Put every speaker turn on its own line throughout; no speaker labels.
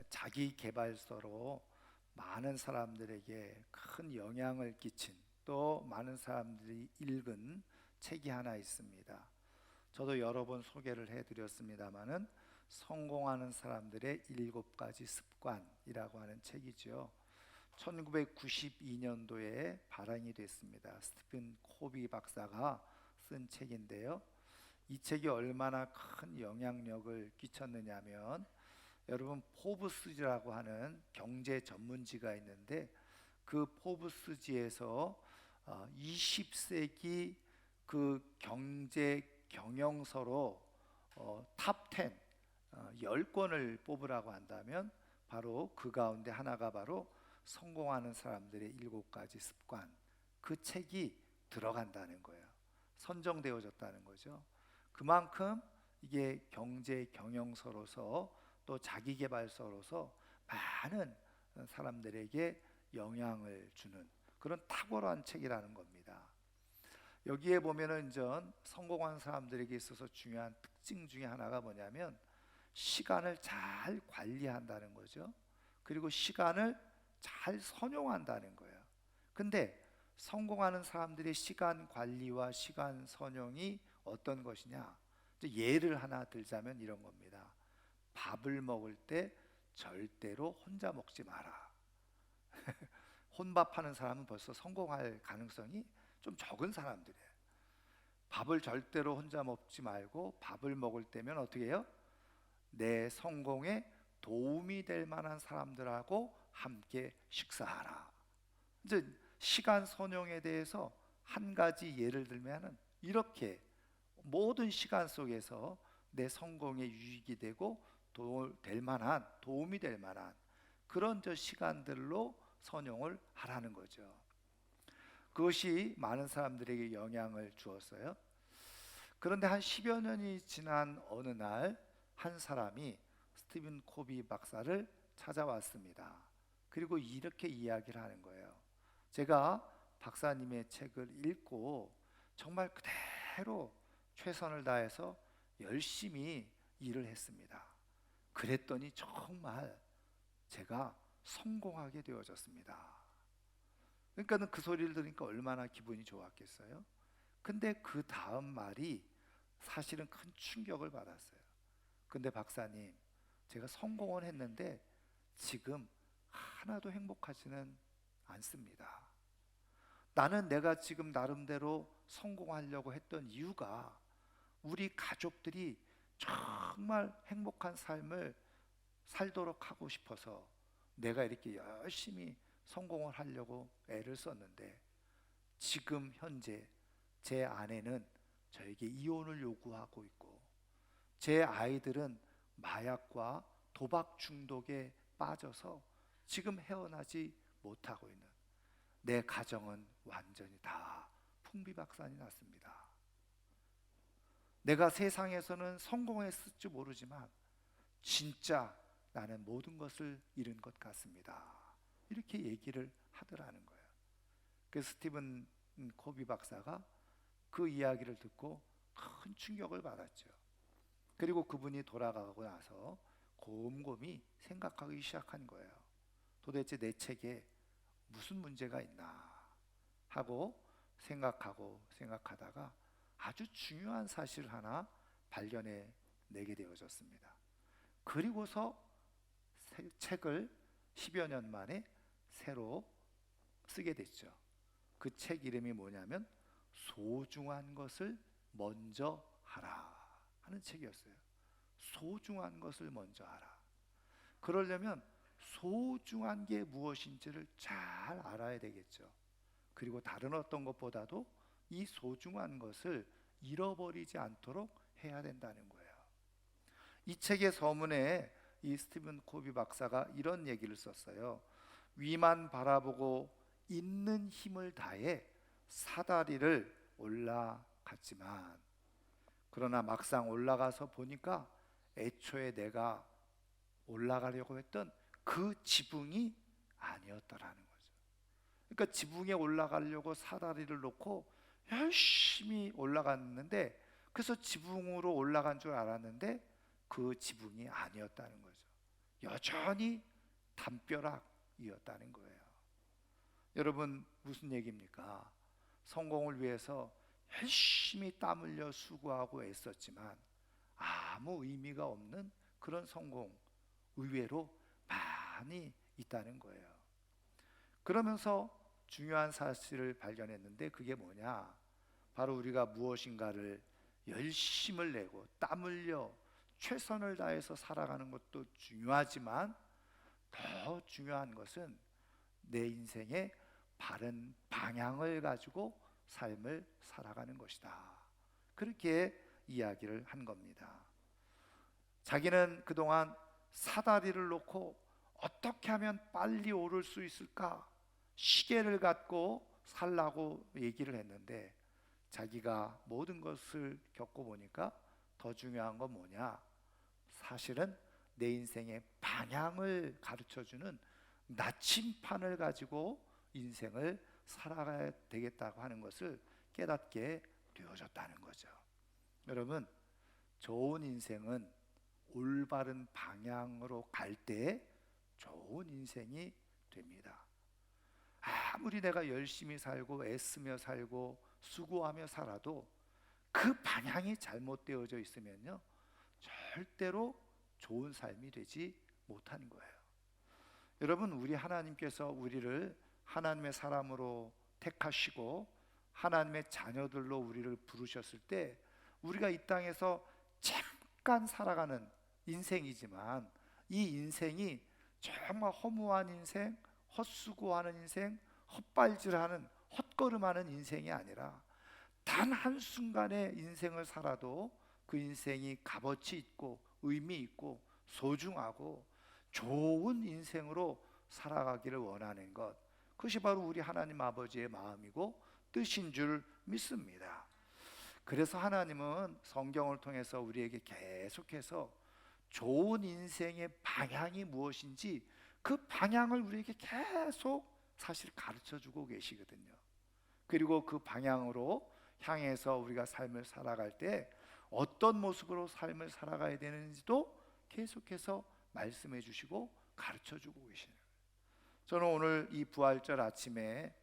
자기 개발서로 많은 사람들에게 큰 영향을 끼친, 또 많은 사람들이 읽은 책이 하나 있습니다. 저도 여러 번 소개를 해드렸습니다마는 성공하는 사람들의 7가지 습관이라고 하는 책이죠. 1992년도에 발행이 됐습니다. 스티븐 코비 박사가 쓴 책인데요. 이 책이 얼마나 큰 영향력을 끼쳤느냐면, 여러분 포브스지라고 하는 경제 전문지가 있는데, 그 포브스지에서 20세기 그 경제 경영서로 탑 10, 10권을 뽑으라고 한다면 바로 그 가운데 하나가 바로 성공하는 사람들의 7가지 습관, 그 책이 들어간다는 거예요. 선정되어졌다는 거죠. 그만큼 이게 경제 경영서로서 또 자기계발서로서 많은 사람들에게 영향을 주는 그런 탁월한 책이라는 겁니다. 여기에 보면은 전 성공한 사람들에게 있어서 중요한 특징 중에 하나가 뭐냐면 시간을 잘 관리한다는 거죠. 그리고 시간을 잘 선용한다는 거예요. 근데 성공하는 사람들의 시간 관리와 시간 선용이 어떤 것이냐? 예를 하나 들자면 이런 겁니다. 밥을 먹을 때 절대로 혼자 먹지 마라. 혼밥하는 사람은 벌써 성공할 가능성이 좀 적은 사람들이에요. 밥을 절대로 혼자 먹지 말고, 밥을 먹을 때면 어떻게 해요? 내 성공에 도움이 될 만한 사람들하고 함께 식사하라. 이제 시간 선용에 대해서 한 가지 예를 들면은 이렇게 모든 시간 속에서 내 성공에 유익이 되고 도움이 될 만한 그런 시간들로 선용을 하라는 거죠. 그것이 많은 사람들에게 영향을 주었어요. 그런데 한 10여 년이 지난 어느 날 한 사람이 스티븐 코비 박사를 찾아왔습니다. 그리고 이렇게 이야기를 하는 거예요. 제가 박사님의 책을 읽고 정말 그대로 최선을 다해서 열심히 일을 했습니다. 그랬더니 정말 제가 성공하게 되어졌습니다. 그러니까 그 소리를 들으니까 얼마나 기분이 좋았겠어요. 근데 그 다음 말이 사실은 큰 충격을 받았어요. 근데 박사님, 제가 성공을 했는데 지금 하나도 행복하지는 않습니다. 나는 내가 지금 나름대로 성공하려고 했던 이유가 우리 가족들이 정말 행복한 삶을 살도록 하고 싶어서 내가 이렇게 열심히 성공을 하려고 애를 썼는데, 지금 현재 제 아내는 저에게 이혼을 요구하고 있고, 제 아이들은 마약과 도박 중독에 빠져서 지금 헤어나지 못하고 있는, 내 가정은 완전히 다 풍비박산이 났습니다. 내가 세상에서는 성공했을지 모르지만 진짜 나는 모든 것을 잃은 것 같습니다. 이렇게 얘기를 하더라는 거예요. 그 스티븐 코비 박사가 그 이야기를 듣고 큰 충격을 받았죠. 그리고 그분이 돌아가고 나서 곰곰이 생각하기 시작한 거예요. 도대체 내 책에 무슨 문제가 있나 하고 생각하다가 아주 중요한 사실 하나 발견해 내게 되어졌습니다. 그리고서 책을 10여 년 만에 새로 쓰게 됐죠. 그 책 이름이 뭐냐면 소중한 것을 먼저 하라 하는 책이었어요. 소중한 것을 먼저 하라. 그러려면 소중한 게 무엇인지를 잘 알아야 되겠죠. 그리고 다른 어떤 것보다도 이 소중한 것을 잃어버리지 않도록 해야 된다는 거예요. 이 책의 서문에 이 스티븐 코비 박사가 이런 얘기를 썼어요. 위만 바라보고 있는 힘을 다해 사다리를 올라갔지만, 그러나 막상 올라가서 보니까 애초에 내가 올라가려고 했던 그 지붕이 아니었더라는 거죠. 그러니까 지붕에 올라가려고 사다리를 놓고 열심히 올라갔는데, 그래서 지붕으로 올라간 줄 알았는데 그 지붕이 아니었다는 거죠. 여전히 담벼락이었다는 거예요. 여러분, 무슨 얘기입니까? 성공을 위해서 열심히 땀 흘려 수고하고 애썼지만 아무 의미가 없는 그런 성공 의외로 많이 있다는 거예요. 그러면서 중요한 사실을 발견했는데, 그게 뭐냐? 바로 우리가 무엇인가를 열심을 내고 땀 흘려 최선을 다해서 살아가는 것도 중요하지만 더 중요한 것은 내 인생의 바른 방향을 가지고 삶을 살아가는 것이다. 그렇게 이야기를 한 겁니다. 자기는 그동안 사다리를 놓고 어떻게 하면 빨리 오를 수 있을까? 시계를 갖고 살라고 얘기를 했는데, 자기가 모든 것을 겪어보니까 더 중요한 건 뭐냐? 사실은 내 인생의 방향을 가르쳐주는 나침판을 가지고 인생을 살아가야 되겠다고 하는 것을 깨닫게 되어졌다는 거죠. 여러분, 좋은 인생은 올바른 방향으로 갈 때 좋은 인생이 됩니다. 아무리 내가 열심히 살고 애쓰며 살고 수고하며 살아도 그 방향이 잘못되어져 있으면요, 절대로 좋은 삶이 되지 못하는 거예요. 여러분, 우리 하나님께서 우리를 하나님의 사람으로 택하시고 하나님의 자녀들로 우리를 부르셨을 때, 우리가 이 땅에서 잠깐 살아가는 인생이지만 이 인생이 정말 허무한 인생, 헛수고하는 인생, 헛발질하는, 헛걸음하는 인생이 아니라 단 한순간의 인생을 살아도 그 인생이 값어치 있고 의미 있고 소중하고 좋은 인생으로 살아가기를 원하는 것, 그것이 바로 우리 하나님 아버지의 마음이고 뜻인 줄 믿습니다. 그래서 하나님은 성경을 통해서 우리에게 계속해서 좋은 인생의 방향이 무엇인지 그 방향을 우리에게 계속 사실 가르쳐주고 계시거든요. 그리고 그 방향으로 향해서 우리가 삶을 살아갈 때 어떤 모습으로 삶을 살아가야 되는지도 계속해서 말씀해 주시고 가르쳐 주고 계시네요. 저는 오늘 이 부활절 아침에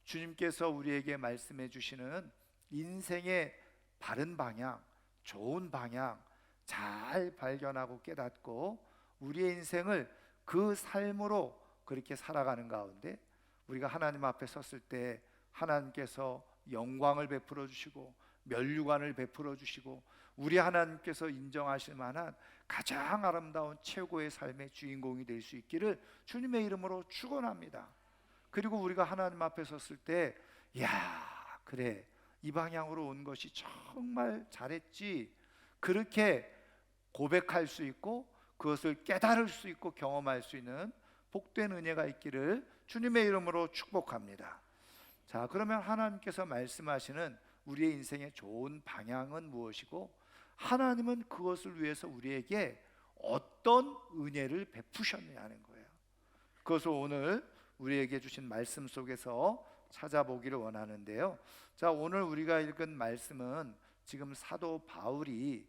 주님께서 우리에게 말씀해 주시는 인생의 바른 방향, 좋은 방향 잘 발견하고 깨닫고 우리의 인생을 그 삶으로 그렇게 살아가는 가운데 우리가 하나님 앞에 섰을 때 하나님께서 영광을 베풀어 주시고 면류관을 베풀어 주시고 우리 하나님께서 인정하실 만한 가장 아름다운 최고의 삶의 주인공이 될 수 있기를 주님의 이름으로 축원합니다. 그리고 우리가 하나님 앞에 섰을 때, 야, 그래, 이 방향으로 온 것이 정말 잘했지, 그렇게 고백할 수 있고 그것을 깨달을 수 있고 경험할 수 있는 복된 은혜가 있기를 주님의 이름으로 축복합니다. 자, 그러면 하나님께서 말씀하시는 우리의 인생의 좋은 방향은 무엇이고 하나님은 그것을 위해서 우리에게 어떤 은혜를 베푸셨느냐 하는 거예요. 그것을 오늘 우리에게 주신 말씀 속에서 찾아보기를 원하는데요. 자, 오늘 우리가 읽은 말씀은 지금 사도 바울이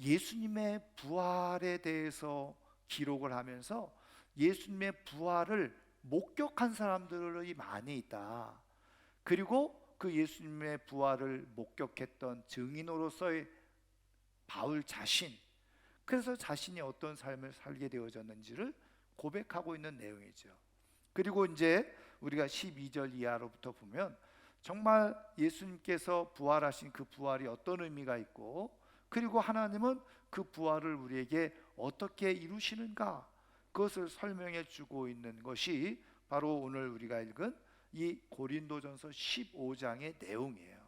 예수님의 부활에 대해서 기록을 하면서 예수님의 부활을 목격한 사람들이 많이 있다. 그리고 그 예수님의 부활을 목격했던 증인으로서의 바울 자신, 그래서 자신이 어떤 삶을 살게 되어졌는지를 고백하고 있는 내용이죠. 그리고 이제 우리가 12절 이하로부터 보면 정말 예수님께서 부활하신 그 부활이 어떤 의미가 있고 그리고 하나님은 그 부활을 우리에게 어떻게 이루시는가, 그것을 설명해 주고 있는 것이 바로 오늘 우리가 읽은 이 고린도전서 15장의 내용이에요.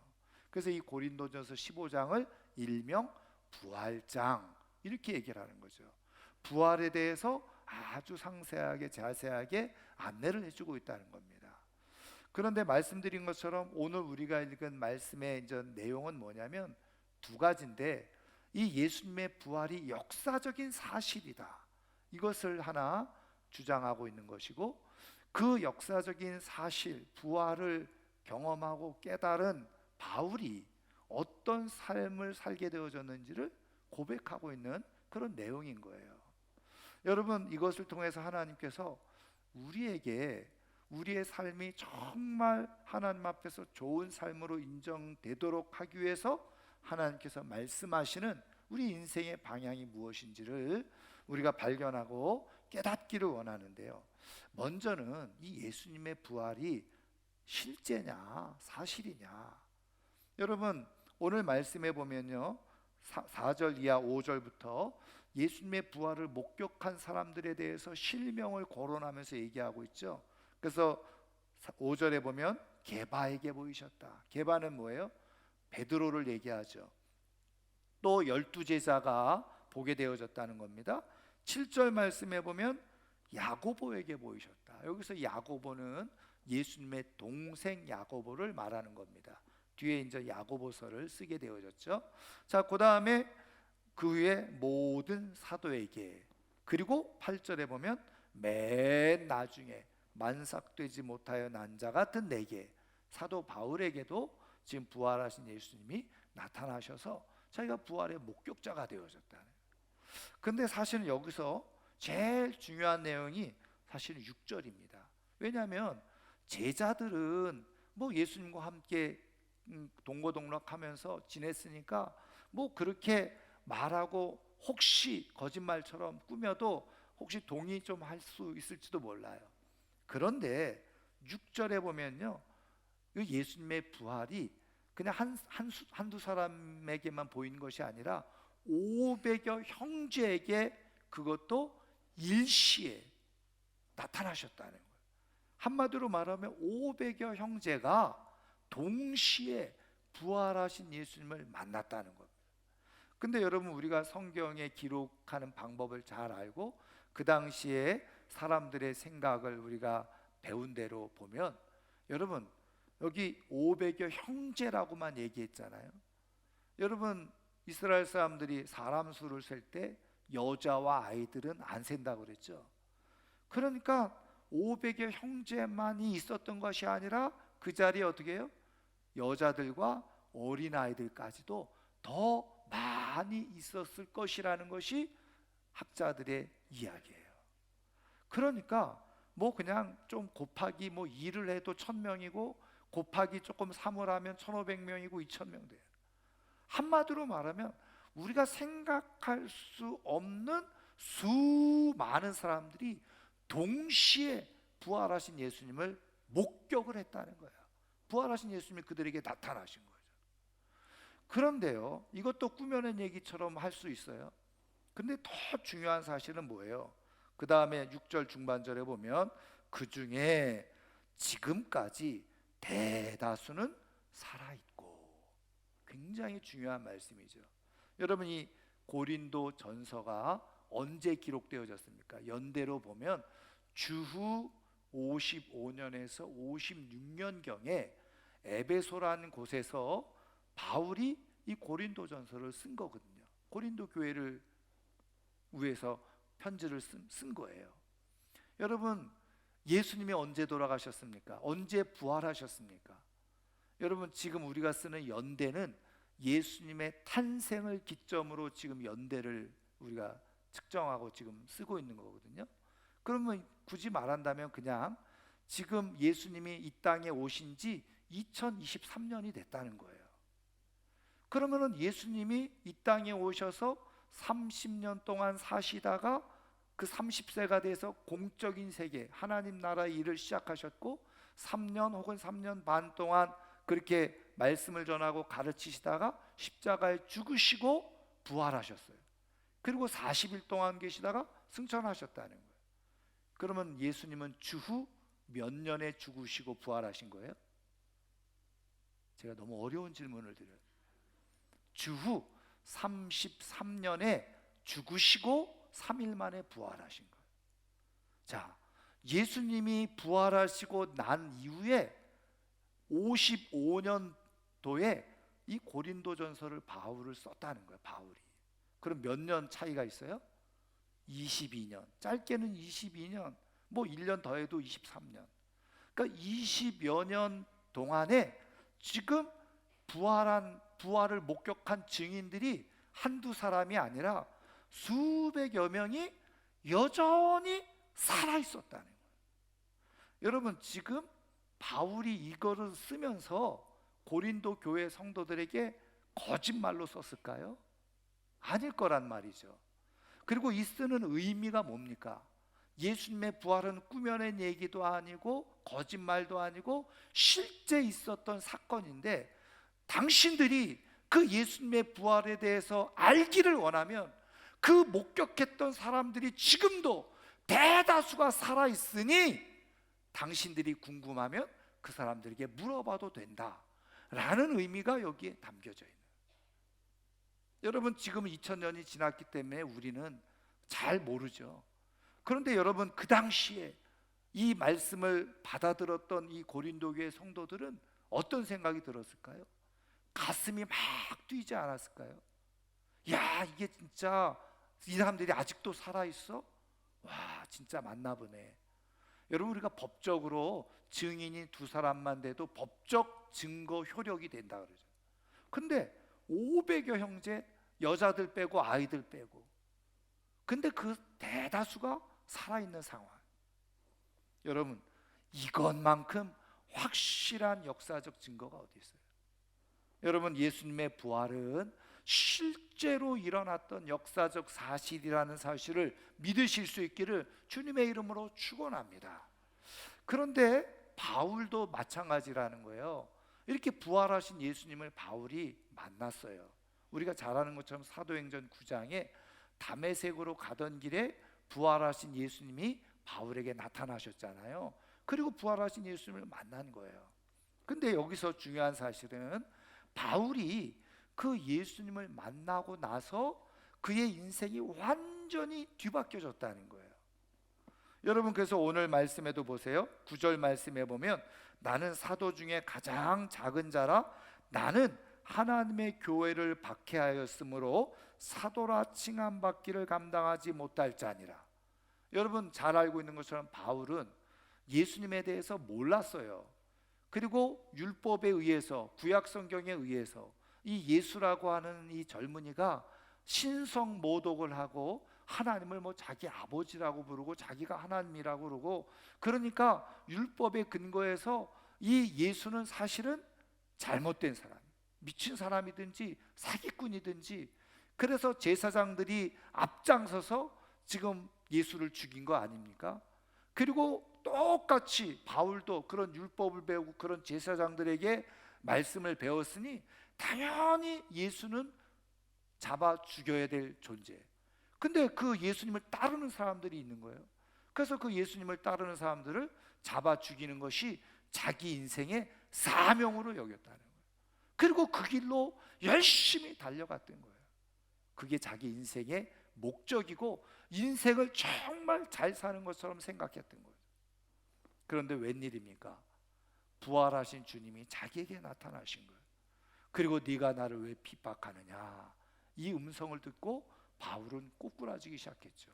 그래서 이 고린도전서 15장을 일명 부활장 이렇게 얘기를 하는 거죠. 부활에 대해서 아주 상세하게 자세하게 안내를 해주고 있다는 겁니다. 그런데 말씀드린 것처럼 오늘 우리가 읽은 말씀의 이제 내용은 뭐냐면 두 가지인데, 이 예수님의 부활이 역사적인 사실이다, 이것을 하나 주장하고 있는 것이고, 그 역사적인 사실 부활을 경험하고 깨달은 바울이 어떤 삶을 살게 되어졌는지를 고백하고 있는 그런 내용인 거예요. 여러분, 이것을 통해서 하나님께서 우리에게 우리의 삶이 정말 하나님 앞에서 좋은 삶으로 인정되도록 하기 위해서 하나님께서 말씀하시는 우리 인생의 방향이 무엇인지를 우리가 발견하고 깨닫기를 원하는데요. 먼저는 이 예수님의 부활이 실제냐 사실이냐. 여러분, 오늘 말씀해 보면요, 4절 이하 5절부터 예수님의 부활을 목격한 사람들에 대해서 실명을 거론하면서 얘기하고 있죠. 그래서 5절에 보면 게바에게 보이셨다. 게바는 뭐예요? 베드로를 얘기하죠. 또 12제자가 보게 되어졌다는 겁니다. 7절 말씀에 보면 야고보에게 보이셨다. 여기서 야고보는 예수님의 동생 야고보를 말하는 겁니다. 뒤에 이제 야고보서를 쓰게 되어졌죠. 자, 그 다음에 그 후에 모든 사도에게, 그리고 8절에 보면 맨 나중에 만삭되지 못하여 난 자 같은 내게, 사도 바울에게도 지금 부활하신 예수님이 나타나셔서 자기가 부활의 목격자가 되어졌다는. 근데 사실은 여기서 제일 중요한 내용이 사실은 6절입니다. 왜냐하면 제자들은 뭐 예수님과 함께 동고동락하면서 지냈으니까 뭐 그렇게 말하고 혹시 거짓말처럼 꾸며도 혹시 동의 좀 할 수 있을지도 몰라요. 그런데 6절에 보면요, 예수님의 부활이 그냥 한두 사람에게만 보이는 것이 아니라 500여 형제에게 그것도 일시에 나타나셨다는 거예요. 한마디로 말하면 500여 형제가 동시에 부활하신 예수님을 만났다는 겁니다. 근데 여러분, 우리가 성경에 기록하는 방법을 잘 알고 그 당시에 사람들의 생각을 우리가 배운 대로 보면, 여러분, 여기 500여 형제라고만 얘기했잖아요. 여러분, 이스라엘 사람들이 사람 수를 셀 때 여자와 아이들은 안 센다고 그랬죠. 그러니까 500여 형제만이 있었던 것이 아니라 그 자리에 어떻게 해요? 여자들과 어린아이들까지도 더 많이 있었을 것이라는 것이 학자들의 이야기예요. 그러니까 뭐 그냥 좀 곱하기 뭐 2를 해도 1000명이고 곱하기 조금 3을 하면 1500명이고 2000명 돼요. 한마디로 말하면 우리가 생각할 수 없는 수많은 사람들이 동시에 부활하신 예수님을 목격을 했다는 거예요. 부활하신 예수님이 그들에게 나타나신 거죠. 그런데요, 이것도 꾸며낸 얘기처럼 할 수 있어요. 근데 더 중요한 사실은 뭐예요? 그 다음에 6절 중반절에 보면 그 중에 지금까지 대다수는 살아있고, 굉장히 중요한 말씀이죠. 여러분, 이 고린도 전서가 언제 기록되어졌습니까? 연대로 보면 주후 55년에서 56년경에 에베소라는 곳에서 바울이 이 고린도 전서를 쓴 거거든요. 고린도 교회를 위해서 편지를 쓴 거예요. 여러분, 예수님이 언제 돌아가셨습니까? 언제 부활하셨습니까? 여러분, 지금 우리가 쓰는 연대는 예수님의 탄생을 기점으로 지금 연대를 우리가 측정하고 지금 쓰고 있는 거거든요. 그러면 굳이 말한다면 그냥 지금 예수님이 이 땅에 오신 지 2023년이 됐다는 거예요. 그러면은 예수님이 이 땅에 오셔서 30년 동안 사시다가 그 30세가 돼서 공적인 세계, 하나님 나라의 일을 시작하셨고 3년 혹은 3년 반 동안 그렇게 말씀을 전하고 가르치시다가 십자가에 죽으시고 부활하셨어요. 그리고 40일 동안 계시다가 승천하셨다는 거예요. 그러면 예수님은 주후 몇 년에 죽으시고 부활하신 거예요? 제가 너무 어려운 질문을 드려요. 주후 33년에 죽으시고 3일 만에 부활하신 거예요. 자, 예수님이 부활하시고 난 이후에 55년도에 이 고린도전서를 바울을 썼다는 거예요. 바울이. 그럼 몇 년 차이가 있어요? 22년. 짧게는 22년, 뭐 1년 더해도 23년. 그러니까 20여 년 동안에 지금 부활을 목격한 증인들이 한두 사람이 아니라 수백여 명이 여전히 살아있었다는 거예요. 여러분, 지금 바울이 이거를 쓰면서 고린도 교회 성도들에게 거짓말로 썼을까요? 아닐 거란 말이죠. 그리고 이 쓰는 의미가 뭡니까? 예수님의 부활은 꾸며낸 얘기도 아니고 거짓말도 아니고 실제 있었던 사건인데, 당신들이 그 예수님의 부활에 대해서 알기를 원하면 그 목격했던 사람들이 지금도 대다수가 살아있으니 당신들이 궁금하면 그 사람들에게 물어봐도 된다 라는 의미가 여기에 담겨져 있는 거예요. 여러분, 지금 2000년이 지났기 때문에 우리는 잘 모르죠. 그런데 여러분, 그 당시에 이 말씀을 받아들었던 이 고린도 교회 성도들은 어떤 생각이 들었을까요? 가슴이 막 뛰지 않았을까요? 야, 이게 진짜 이 사람들이 아직도 살아있어? 와, 진짜 맞나 보네. 여러분, 우리가 법적으로 증인이 두 사람만 돼도 법적 증거 효력이 된다 그러죠. 근데 500여 형제, 여자들 빼고 아이들 빼고, 근데 그 대다수가 살아있는 상황. 여러분, 이것만큼 확실한 역사적 증거가 어디 있어요? 여러분, 예수님의 부활은 실제로 일어났던 역사적 사실이라는 사실을 믿으실 수 있기를 주님의 이름으로 축원합니다. 그런데 바울도 마찬가지라는 거예요. 이렇게 부활하신 예수님을 바울이 만났어요. 우리가 잘 아는 것처럼 사도행전 9장에 다메섹으로 가던 길에 부활하신 예수님이 바울에게 나타나셨잖아요. 그리고 부활하신 예수님을 만난 거예요. 근데 여기서 중요한 사실은 바울이 그 예수님을 만나고 나서 그의 인생이 완전히 뒤바뀌어졌다는 거예요. 여러분, 그래서 오늘 말씀에도 보세요. 9절 말씀에 보면 나는 사도 중에 가장 작은 자라 나는 하나님의 교회를 박해하였으므로 사도라 칭함받기를 감당하지 못할 자니라. 여러분, 잘 알고 있는 것처럼 바울은 예수님에 대해서 몰랐어요. 그리고 율법에 의해서, 구약 성경에 의해서 이 예수라고 하는 이 젊은이가 신성 모독을 하고 하나님을 뭐 자기 아버지라고 부르고 자기가 하나님이라고 그러고, 그러니까 율법에 근거해서 이 예수는 사실은 잘못된 사람, 미친 사람이든지 사기꾼이든지, 그래서 제사장들이 앞장서서 지금 예수를 죽인 거 아닙니까? 그리고 똑같이 바울도 그런 율법을 배우고 그런 제사장들에게 말씀을 배웠으니 당연히 예수는 잡아 죽여야 될 존재. 근데 그 예수님을 따르는 사람들이 있는 거예요. 그래서 그 예수님을 따르는 사람들을 잡아 죽이는 것이 자기 인생의 사명으로 여겼다는 거예요. 그리고 그 길로 열심히 달려갔던 거예요. 그게 자기 인생의 목적이고 인생을 정말 잘 사는 것처럼 생각했던 거예요. 그런데 웬일입니까? 부활하신 주님이 자기에게 나타나신 거예요. 그리고 네가 나를 왜 핍박하느냐, 이 음성을 듣고 바울은 꼬꾸라지기 시작했죠.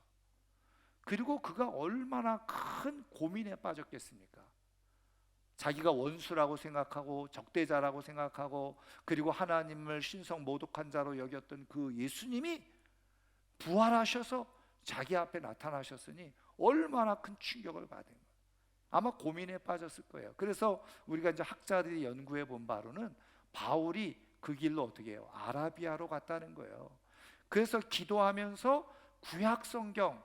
그리고 그가 얼마나 큰 고민에 빠졌겠습니까? 자기가 원수라고 생각하고 적대자라고 생각하고 그리고 하나님을 신성 모독한 자로 여겼던 그 예수님이 부활하셔서 자기 앞에 나타나셨으니 얼마나 큰 충격을 받은 거예요. 아마 고민에 빠졌을 거예요. 그래서 우리가 이제 학자들이 연구해 본 바로는 바울이 그 길로 어떻게 해요? 아라비아로 갔다는 거예요. 그래서 기도하면서 구약 성경,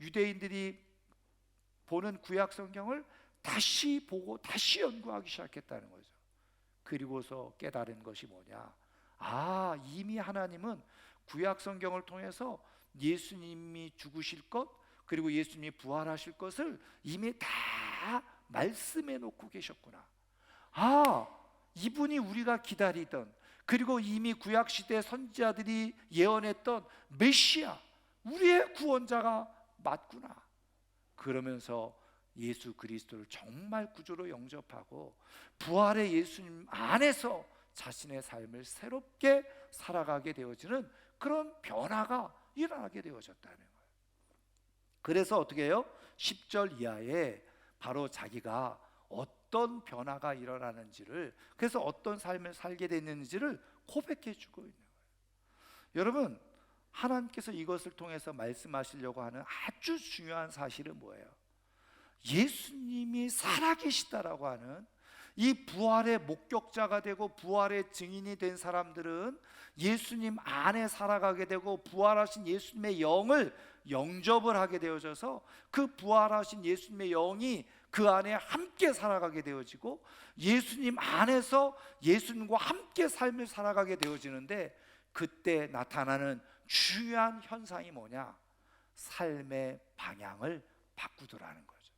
유대인들이 보는 구약 성경을 다시 보고 다시 연구하기 시작했다는 거죠. 그리고서 깨달은 것이 뭐냐? 아, 이미 하나님은 구약 성경을 통해서 예수님이 죽으실 것, 그리고 예수님이 부활하실 것을 이미 다 말씀해 놓고 계셨구나. 아, 이분이 우리가 기다리던, 그리고 이미 구약시대 선지자들이 예언했던 메시아, 우리의 구원자가 맞구나. 그러면서 예수 그리스도를 정말 구주로 영접하고 부활의 예수님 안에서 자신의 삶을 새롭게 살아가게 되어지는 그런 변화가 일어나게 되어졌다는 거예요. 그래서 어떻게 해요? 10절 이하에 바로 자기가 어떤 변화가 일어나는지를, 그래서 어떤 삶을 살게 됐는지를 고백해 주고 있는 거예요. 여러분, 하나님께서 이것을 통해서 말씀하시려고 하는 아주 중요한 사실은 뭐예요? 예수님이 살아계시다라고 하는 이 부활의 목격자가 되고 부활의 증인이 된 사람들은 예수님 안에 살아가게 되고 부활하신 예수님의 영을 영접을 하게 되어져서 그 부활하신 예수님의 영이 그 안에 함께 살아가게 되어지고 예수님 안에서 예수님과 함께 삶을 살아가게 되어지는데, 그때 나타나는 중요한 현상이 뭐냐? 삶의 방향을 바꾸더라는 거죠.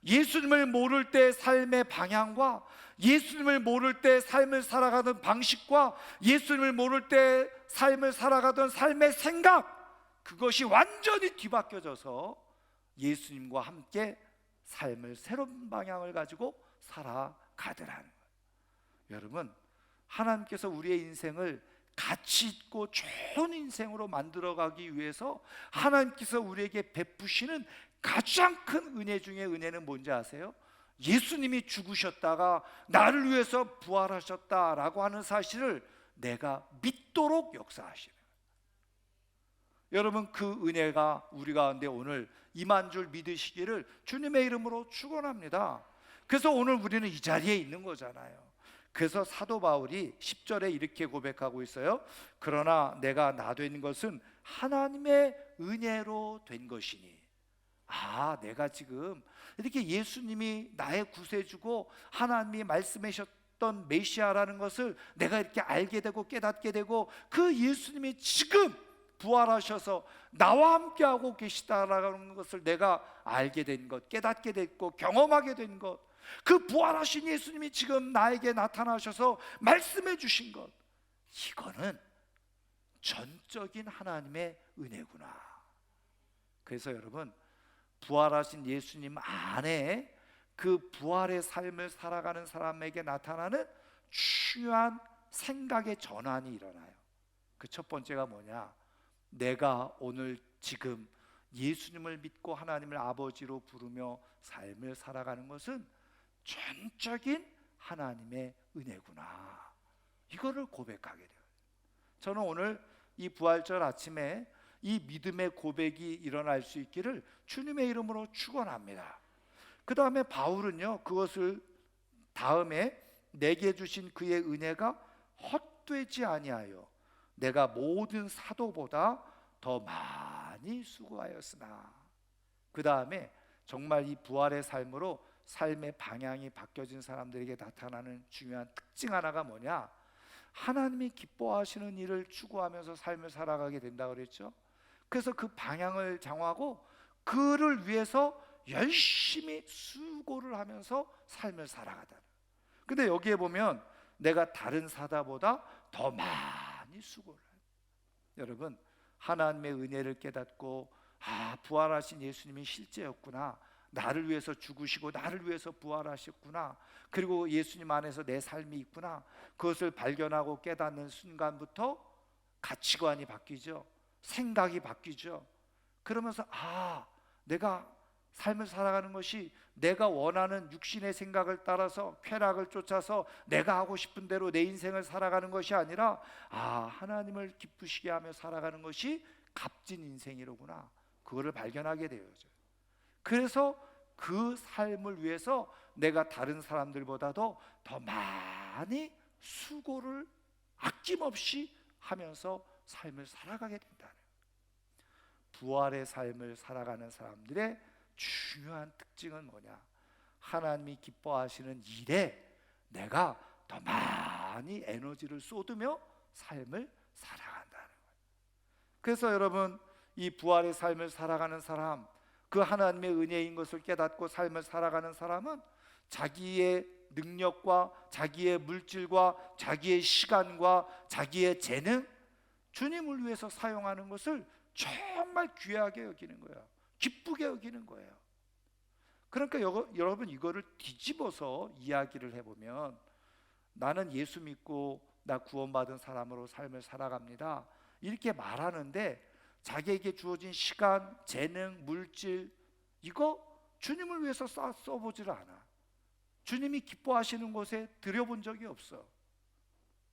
예수님을 모를 때 삶의 방향과 예수님을 모를 때 삶을 살아가던 방식과 예수님을 모를 때 삶을 살아가던 삶의 생각, 그것이 완전히 뒤바뀌어져서 예수님과 함께 삶을 새로운 방향을 가지고 살아가더라는 거예요. 여러분, 하나님께서 우리의 인생을 가치 있고 좋은 인생으로 만들어가기 위해서 하나님께서 우리에게 베푸시는 가장 큰 은혜 중에 은혜는 뭔지 아세요? 예수님이 죽으셨다가 나를 위해서 부활하셨다라고 하는 사실을 내가 믿도록 역사하시는 거예요. 여러분, 그 은혜가 우리 가운데 오늘 임한 줄 믿으시기를 주님의 이름으로 축원합니다. 그래서 오늘 우리는 이 자리에 있는 거잖아요. 그래서 사도 바울이 10절에 이렇게 고백하고 있어요. 그러나 내가 나 된 것은 하나님의 은혜로 된 것이니. 내가 지금 이렇게 예수님이 나의 구세주고 하나님이 말씀하셨던 메시아라는 것을 내가 이렇게 알게 되고 깨닫게 되고, 그 예수님이 지금 부활하셔서 나와 함께하고 계시다라는 것을 내가 알게 된 것, 깨닫게 됐고 경험하게 된 것, 그 부활하신 예수님이 지금 나에게 나타나셔서 말씀해 주신 것, 이거는 전적인 하나님의 은혜구나. 그래서 여러분, 부활하신 예수님 안에 그 부활의 삶을 살아가는 사람에게 나타나는 중요한 생각의 전환이 일어나요. 그 첫 번째가 뭐냐? 내가 오늘 지금 예수님을 믿고 하나님을 아버지로 부르며 삶을 살아가는 것은 전적인 하나님의 은혜구나, 이거를 고백하게 돼요. 저는 오늘 이 부활절 아침에 이 믿음의 고백이 일어날 수 있기를 주님의 이름으로 축원합니다. 그 다음에 바울은요, 그것을 다음에 내게 주신 그의 은혜가 헛되지 아니하여 내가 모든 사도보다 더 많이 수고하였으나, 그 다음에 정말 이 부활의 삶으로 삶의 방향이 바뀌어진 사람들에게 나타나는 중요한 특징 하나가 뭐냐? 하나님이 기뻐하시는 일을 추구하면서 삶을 살아가게 된다고 그랬죠. 그래서 그 방향을 정하고 그를 위해서 열심히 수고를 하면서 삶을 살아가다. 근데 여기에 보면 내가 다른 사다보다 더 많이 수고를 해요. 여러분, 하나님의 은혜를 깨닫고 부활하신 예수님이 실제였구나, 나를 위해서 죽으시고 나를 위해서 부활하셨구나, 그리고 예수님 안에서 내 삶이 있구나, 그것을 발견하고 깨닫는 순간부터 가치관이 바뀌죠. 생각이 바뀌죠. 그러면서 내가 삶을 살아가는 것이 내가 원하는 육신의 생각을 따라서 쾌락을 쫓아서 내가 하고 싶은 대로 내 인생을 살아가는 것이 아니라 하나님을 기쁘시게 하며 살아가는 것이 값진 인생이로구나, 그거를 발견하게 되어져요. 그래서 그 삶을 위해서 내가 다른 사람들보다도 더 많이 수고를 아낌없이 하면서 삶을 살아가게 된다는, 부활의 삶을 살아가는 사람들의 중요한 특징은 뭐냐? 하나님이 기뻐하시는 일에 내가 더 많이 에너지를 쏟으며 삶을 살아간다는 거예요. 그래서 여러분, 이 부활의 삶을 살아가는 사람, 그 하나님의 은혜인 것을 깨닫고 삶을 살아가는 사람은 자기의 능력과 자기의 물질과 자기의 시간과 자기의 재능, 주님을 위해서 사용하는 것을 정말 귀하게 여기는 거예요. 기쁘게 여기는 거예요. 그러니까 여러분, 이거를 뒤집어서 이야기를 해보면, 나는 예수 믿고 나 구원받은 사람으로 삶을 살아갑니다, 이렇게 말하는데 자기에게 주어진 시간, 재능, 물질, 이거 주님을 위해서 써보질 않아. 주님이 기뻐하시는 곳에 들여본 적이 없어.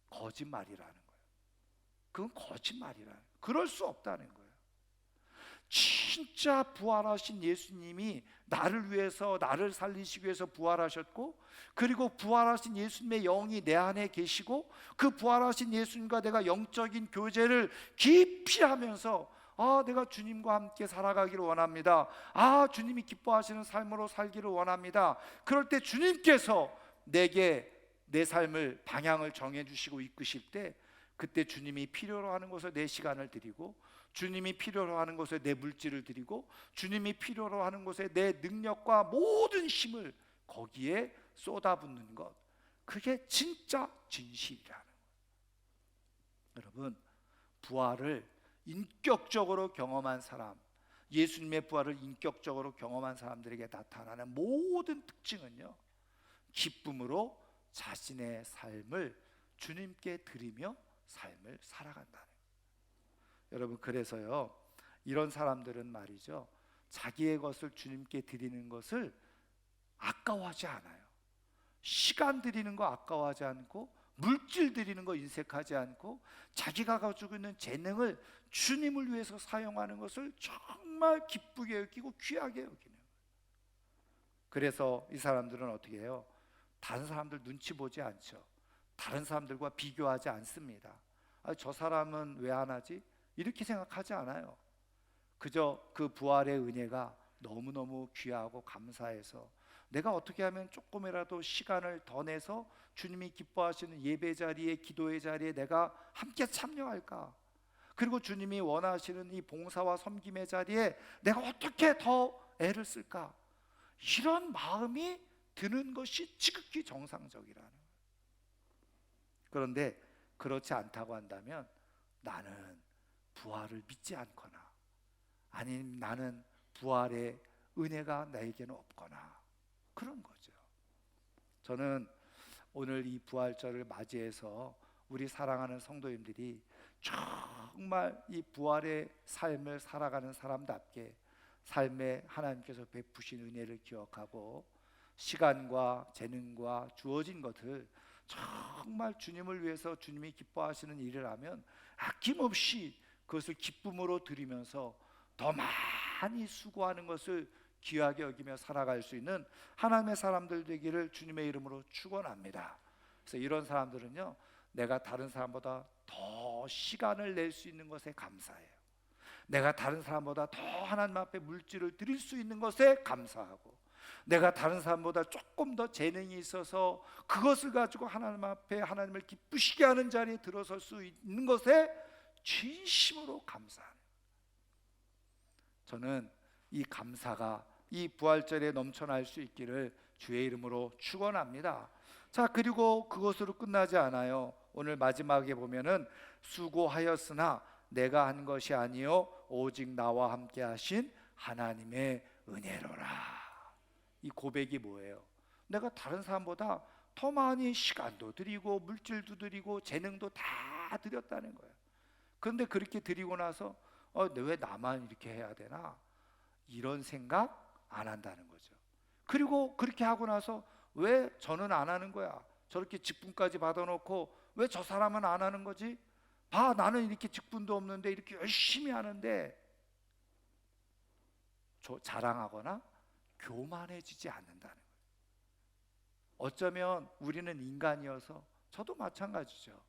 거짓말이라는 거예요. 그건 거짓말이라는 거예요. 그럴 수 없다는 거예요. 진짜 부활하신 예수님이 나를 위해서, 나를 살리시기 위해서 부활하셨고, 그리고 부활하신 예수님의 영이 내 안에 계시고, 그 부활하신 예수님과 내가 영적인 교제를 깊이 하면서 내가 주님과 함께 살아가기를 원합니다. 주님이 기뻐하시는 삶으로 살기를 원합니다. 그럴 때 주님께서 내게 내 삶을, 방향을 정해주시고 이끄실 때, 그때 주님이 필요로 하는 곳에 내 시간을 드리고, 주님이 필요로 하는 곳에 내 물질을 드리고, 주님이 필요로 하는 곳에 내 능력과 모든 힘을 거기에 쏟아붓는 것, 그게 진짜 진실이라는 거예요. 여러분, 부활을 인격적으로 경험한 사람, 예수님의 부활을 인격적으로 경험한 사람들에게 나타나는 모든 특징은요, 기쁨으로 자신의 삶을 주님께 드리며 삶을 살아간다는 거예요. 여러분, 그래서요, 이런 사람들은 말이죠, 자기의 것을 주님께 드리는 것을 아까워하지 않아요. 시간 드리는 거 아까워하지 않고, 물질 드리는 거 인색하지 않고, 자기가 가지고 있는 재능을 주님을 위해서 사용하는 것을 정말 기쁘게 여기고 귀하게 여기는 거예요. 그래서 이 사람들은 어떻게 해요? 다른 사람들 눈치 보지 않죠. 다른 사람들과 비교하지 않습니다. 저 사람은 왜 안 하지? 이렇게 생각하지 않아요. 그저 그 부활의 은혜가 너무너무 귀하고 감사해서 내가 어떻게 하면 조금이라도 시간을 더 내서 주님이 기뻐하시는 예배 자리에, 기도의 자리에 내가 함께 참여할까? 그리고 주님이 원하시는 이 봉사와 섬김의 자리에 내가 어떻게 더 애를 쓸까? 이런 마음이 드는 것이 지극히 정상적이라는 거예요. 그런데 그렇지 않다고 한다면 나는 부활을 믿지 않거나, 아니면 나는 부활의 은혜가 나에게는 없거나 그런 거죠. 저는 오늘 이 부활절을 맞이해서 우리 사랑하는 성도님들이 정말 이 부활의 삶을 살아가는 사람답게 삶에 하나님께서 베푸신 은혜를 기억하고, 시간과 재능과 주어진 것을 정말 주님을 위해서, 주님이 기뻐하시는 일을 하면 아낌없이 그것을 기쁨으로 드리면서 더 많이 수고하는 것을 귀하게 여기며 살아갈 수 있는 하나님의 사람들 되기를 주님의 이름으로 축원합니다. 그래서 이런 사람들은요, 내가 다른 사람보다 더 시간을 낼 수 있는 것에 감사해요. 내가 다른 사람보다 더 하나님 앞에 물질을 드릴 수 있는 것에 감사하고, 내가 다른 사람보다 조금 더 재능이 있어서 그것을 가지고 하나님 앞에 하나님을 기쁘시게 하는 자리에 들어설 수 있는 것에 진심으로 감사해요. 저는 이 감사가 이 부활절에 넘쳐날 수 있기를 주의 이름으로 축원합니다. 자, 그리고 그것으로 끝나지 않아요. 오늘 마지막에 보면은 수고하였으나 내가 한 것이 아니요 오직 나와 함께 하신 하나님의 은혜로라. 이 고백이 뭐예요? 내가 다른 사람보다 더 많이 시간도 드리고 물질도 드리고 재능도 다 드렸다는 거예요. 그런데 그렇게 드리고 나서 왜 나만 이렇게 해야 되나? 이런 생각 안 한다는 거죠. 그리고 그렇게 하고 나서 왜 저는 안 하는 거야? 저렇게 직분까지 받아놓고 왜 저 사람은 안 하는 거지? 봐, 나는 이렇게 직분도 없는데 이렇게 열심히 하는데, 자랑하거나 교만해지지 않는다는 거예요. 어쩌면 우리는 인간이어서, 저도 마찬가지죠.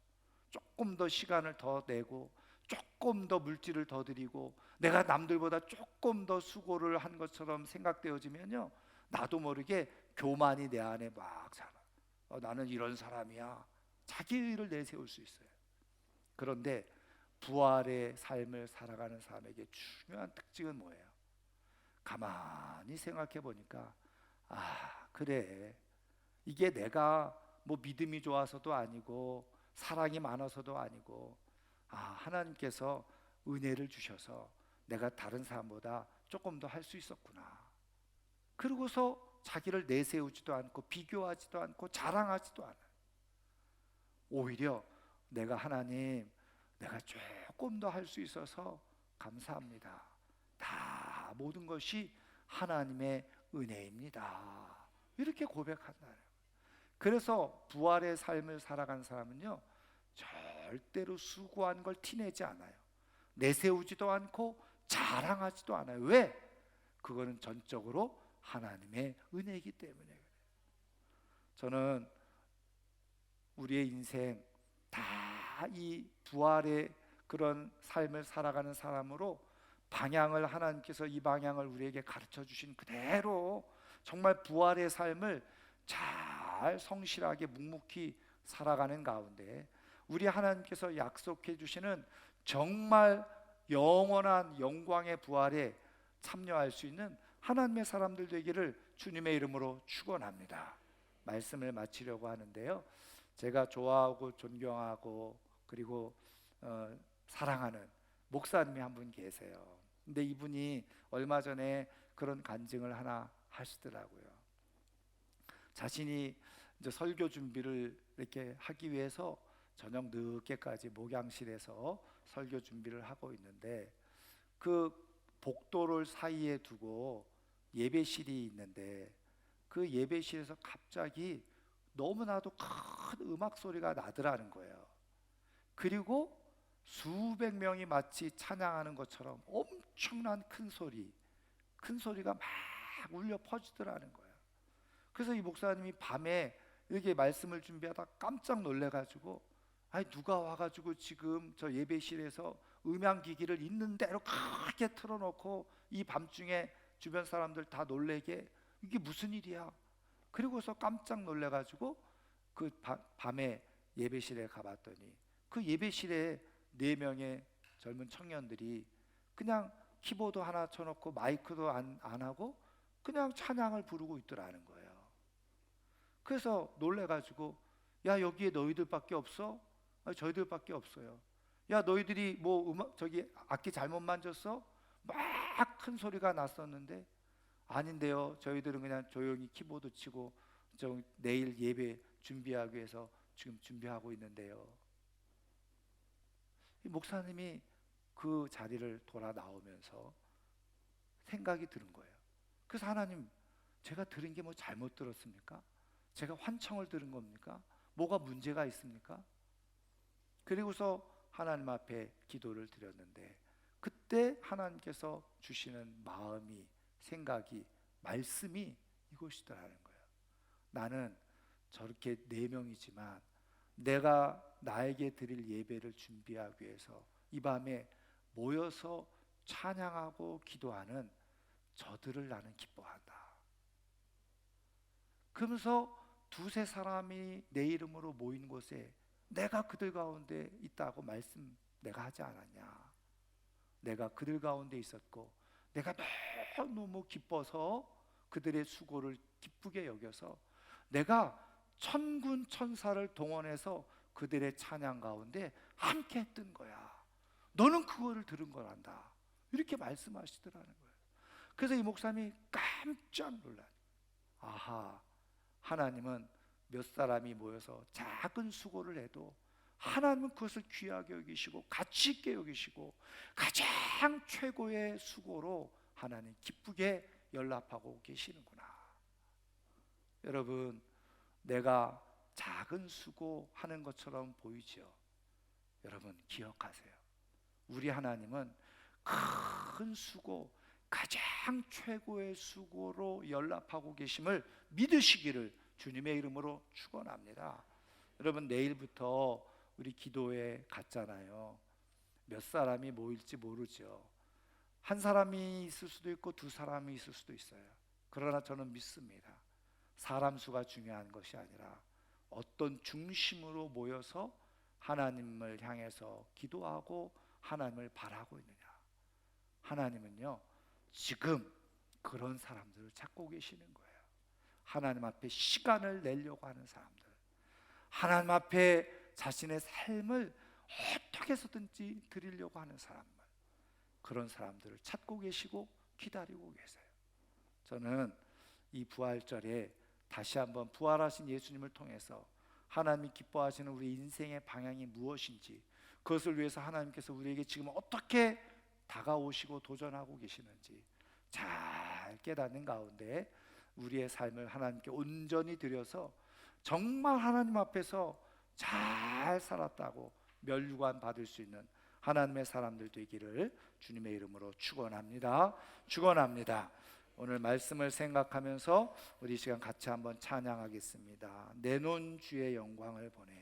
조금 더 시간을 더 내고 조금 더 물질을 더 드리고 내가 남들보다 조금 더 수고를 한 것처럼 생각되어지면요, 나도 모르게 교만이 내 안에 막 자라. 나는 이런 사람이야. 자기 의를 내세울 수 있어요. 그런데 부활의 삶을 살아가는 사람에게 중요한 특징은 뭐예요? 가만히 생각해 보니까 그래, 이게 내가 뭐 믿음이 좋아서도 아니고 사랑이 많아서도 아니고, 하나님께서 은혜를 주셔서 내가 다른 사람보다 조금 더 할 수 있었구나. 그러고서 자기를 내세우지도 않고 비교하지도 않고 자랑하지도 않아요. 오히려 하나님, 내가 조금 더 할 수 있어서 감사합니다. 다 모든 것이 하나님의 은혜입니다. 이렇게 고백한다는. 그래서 부활의 삶을 살아간 사람은요, 절대로 수고한 걸 티내지 않아요. 내세우지도 않고 자랑하지도 않아요. 왜? 그거는 전적으로 하나님의 은혜이기 때문에 그래요. 저는 우리의 인생 다 이 부활의 그런 삶을 살아가는 사람으로 방향을 하나님께서 이 방향을 우리에게 가르쳐 주신 그대로 정말 부활의 삶을 잘 성실하게 묵묵히 살아가는 가운데 우리 하나님께서 약속해 주시는 정말 영원한 영광의 부활에 참여할 수 있는 하나님의 사람들 되기를 주님의 이름으로 축원합니다. 말씀을 마치려고 하는데요, 제가 좋아하고 존경하고 그리고 사랑하는 목사님이 한 분 계세요. 근데 이분이 얼마 전에 그런 간증을 하나 하시더라고요. 자신이 이제 설교 준비를 이렇게 하기 위해서 저녁 늦게까지 목양실에서 설교 준비를 하고 있는데 그 복도를 사이에 두고 예배실이 있는데 그 예배실에서 갑자기 너무나도 큰 음악 소리가 나더라는 거예요. 그리고 수백 명이 마치 찬양하는 것처럼 엄청난 큰 소리가 막 울려 퍼지더라는 거예요. 그래서 이 목사님이 밤에 이렇게 말씀을 준비하다 깜짝 놀래가지고, 아니 누가 와가지고 지금 저 예배실에서 음향기기를 있는 대로 크게 틀어놓고 이 밤중에 주변 사람들 다 놀래게, 이게 무슨 일이야? 그리고서 깜짝 놀래가지고 그 밤에 예배실에 가봤더니 그 예배실에 4명의 젊은 청년들이 그냥 키보드 하나 쳐놓고 마이크도 안 하고 그냥 찬양을 부르고 있더라는 거예요. 그래서 놀래가지고, 야 여기에 너희들밖에 없어? 저희들밖에 없어요. 야 너희들이 뭐 음악 저기 악기 잘못 만졌어? 막 큰 소리가 났었는데, 아닌데요, 저희들은 그냥 조용히 키보드 치고 내일 예배 준비하기 위해서 지금 준비하고 있는데요. 이 목사님이 그 자리를 돌아 나오면서 생각이 드는 거예요. 그래서 하나님, 제가 들은 게 뭐 잘못 들었습니까? 제가 환청을 들은 겁니까? 뭐가 문제가 있습니까? 그리고서 하나님 앞에 기도를 드렸는데 그때 하나님께서 주시는 마음이, 생각이, 말씀이 이것이더라는 거예요. 나는 저렇게 4명이지만 내가 나에게 드릴 예배를 준비하기 위해서 이 밤에 모여서 찬양하고 기도하는 저들을 나는 기뻐한다. 그러면서 2-3 사람이 내 이름으로 모인 곳에 내가 그들 가운데 있다고 말씀 내가 하지 않았냐? 내가 그들 가운데 있었고 내가 너무 기뻐서 그들의 수고를 기쁘게 여겨서 내가 천군 천사를 동원해서 그들의 찬양 가운데 함께 했던 거야. 너는 그거를 들은 거란다. 이렇게 말씀하시더라는 거예요. 그래서 이 목사님이 깜짝 놀라요. 아하, 하나님은 몇 사람이 모여서 작은 수고를 해도 하나님은 그것을 귀하게 여기시고 가치 있게 여기시고 가장 최고의 수고로 하나님 기쁘게 연락하고 계시는구나. 여러분, 내가 작은 수고하는 것처럼 보이죠? 여러분 기억하세요. 우리 하나님은 큰 수고, 가장 최고의 수고로 연락하고 계심을 믿으시기를 주님의 이름으로 축원합니다. 여러분, 내일부터 우리 기도회 갔잖아요. 몇 사람이 모일지 모르죠. 한 사람이 있을 수도 있고 2 사람이 있을 수도 있어요. 그러나 저는 믿습니다. 사람 수가 중요한 것이 아니라 어떤 중심으로 모여서 하나님을 향해서 기도하고 하나님을 바라고 있느냐. 하나님은요, 지금 그런 사람들을 찾고 계시는 거예요. 하나님 앞에 시간을 내려고 하는 사람들, 하나님 앞에 자신의 삶을 어떻게 해서든지 드리려고 하는 사람들, 그런 사람들을 찾고 계시고 기다리고 계세요. 저는 이 부활절에 다시 한번 부활하신 예수님을 통해서 하나님이 기뻐하시는 우리 인생의 방향이 무엇인지, 그것을 위해서 하나님께서 우리에게 지금 어떻게 다가오시고 도전하고 계시는지 잘 깨닫는 가운데 우리의 삶을 하나님께 온전히 드려서 정말 하나님 앞에서 잘 살았다고 멸류관 받을 수 있는 하나님의 사람들 되기를 주님의 이름으로 축원합니다. 축원합니다. 오늘 말씀을 생각하면서 우리 시간 같이 한번 찬양하겠습니다. 내놓은 주의 영광을 보내.